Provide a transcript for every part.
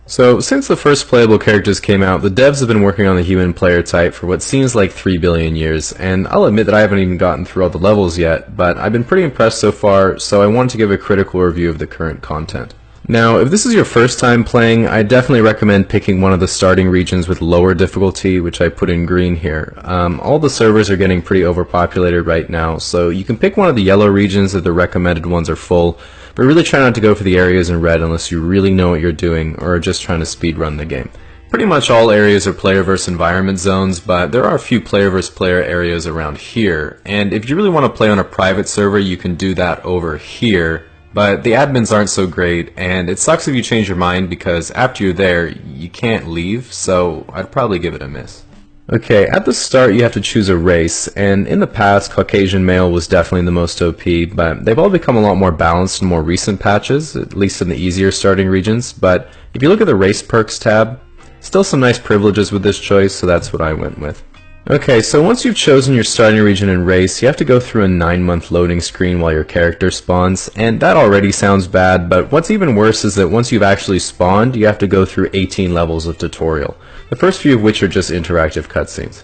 So, since the first playable characters came out, the devs have been working on the human player type for what seems like 3 billion years, and I'll admit that I haven't even gotten through all the levels yet, but I've been pretty impressed so far, so I wanted to give a critical review of the current content. Now, if this is your first time playing, I definitely recommend picking one of the starting regions with lower difficulty, which I put in green here. All the servers are getting pretty overpopulated right now, so you can pick one of the yellow regions if the recommended ones are full, but really try not to go for the areas in red unless you really know what you're doing or are just trying to speedrun the game. Pretty much all areas are player versus environment zones, but there are a few player versus player areas around here, and if you really want to play on a private server, you can do that over here. But the admins aren't so great, and it sucks if you change your mind because after you're there, you can't leave, so I'd probably give it a miss. Okay, at the start you have to choose a race, and in the past Caucasian male was definitely the most OP, but they've all become a lot more balanced in more recent patches, at least in the easier starting regions. But if you look at the race perks tab, still some nice privileges with this choice, so that's what I went with. Okay, so once you've chosen your starting region and race, you have to go through a 9-month loading screen while your character spawns, and that already sounds bad, but what's even worse is that once you've actually spawned, you have to go through 18 levels of tutorial, the first few of which are just interactive cutscenes.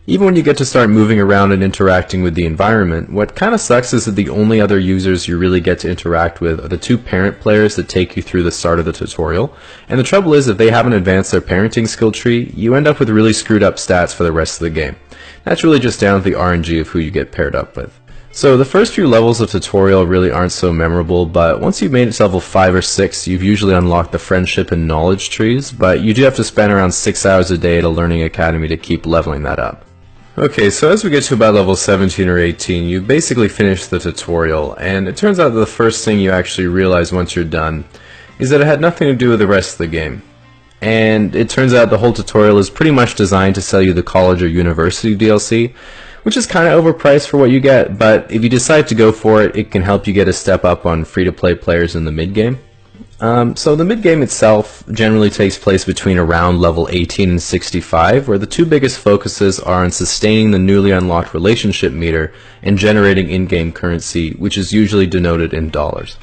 Even when you get to start moving around and interacting with the environment, what kinda sucks is that the only other users you really get to interact with are the 2 parent players that take you through the start of the tutorial, and the trouble is if they haven't advanced their parenting skill tree, you end up with really screwed up stats for the rest of the game. That's really just down to the RNG of who you get paired up with. So the first few levels of tutorial really aren't so memorable, but once you've made it to level 5 or 6, you've usually unlocked the friendship and knowledge trees, but you do have to spend around 6 hours a day at a learning academy to keep leveling that up. Okay, so as we get to about level 17 or 18, you basically finish the tutorial, and it turns out that the first thing you actually realize once you're done is that it had nothing to do with the rest of the game. And it turns out the whole tutorial is pretty much designed to sell you the college or university DLC, which is kind of overpriced for what you get, but if you decide to go for it, it can help you get a step up on free-to-play players in the mid-game. So the mid-game itself generally takes place between around level 18 and 65, where the 2 biggest focuses are on sustaining the newly unlocked relationship meter and generating in-game currency, which is usually denoted in dollars.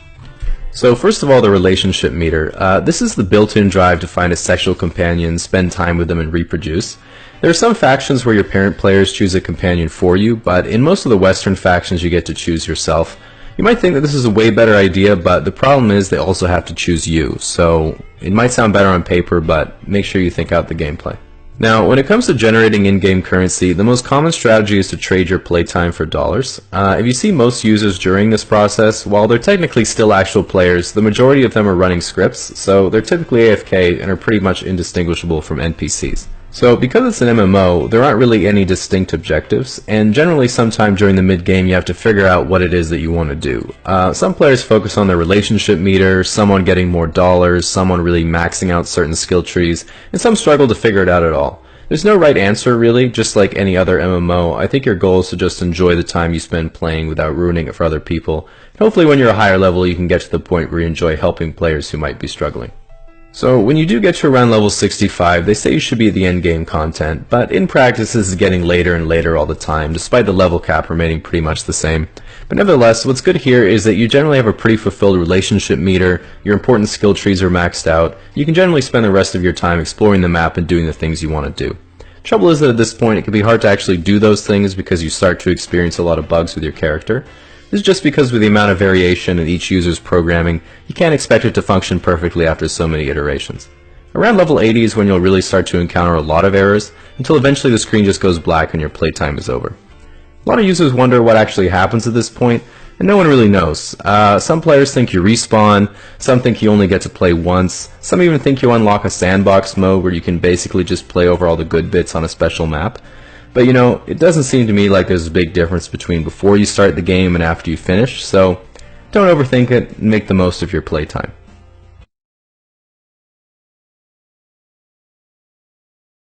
So first of all, the relationship meter. This is the built-in drive to find a sexual companion, spend time with them, and reproduce. There are some factions where your parent players choose a companion for you, but in most of the Western factions you get to choose yourself. You might think that this is a way better idea, but the problem is they also have to choose you, so it might sound better on paper, but make sure you think out the gameplay. Now, when it comes to generating in-game currency, the most common strategy is to trade your playtime for dollars. If you see most users during this process, while they're technically still actual players, the majority of them are running scripts, so they're typically AFK and are pretty much indistinguishable from NPCs. So because it's an MMO, there aren't really any distinct objectives, and generally sometime during the mid-game you have to figure out what it is that you want to do. Some players focus on their relationship meter, some on getting more dollars, some on really maxing out certain skill trees, and some struggle to figure it out at all. There's no right answer really, just like any other MMO. I think your goal is to just enjoy the time you spend playing without ruining it for other people. And hopefully when you're a higher level you can get to the point where you enjoy helping players who might be struggling. So when you do get to around level 65, they say you should be at the end game content, but in practice this is getting later and later all the time, despite the level cap remaining pretty much the same. But nevertheless, what's good here is that you generally have a pretty fulfilled relationship meter, your important skill trees are maxed out, you can generally spend the rest of your time exploring the map and doing the things you want to do. Trouble is that at this point it can be hard to actually do those things because you start to experience a lot of bugs with your character. This is just because with the amount of variation in each user's programming, you can't expect it to function perfectly after so many iterations. Around level 80 is when you'll really start to encounter a lot of errors, until eventually the screen just goes black and your playtime is over. A lot of users wonder what actually happens at this point, and no one really knows. Some players think you respawn, some think you only get to play once, some even think you unlock a sandbox mode where you can basically just play over all the good bits on a special map. But you know, it doesn't seem to me like there's a big difference between before you start the game and after you finish, so don't overthink it and make the most of your playtime.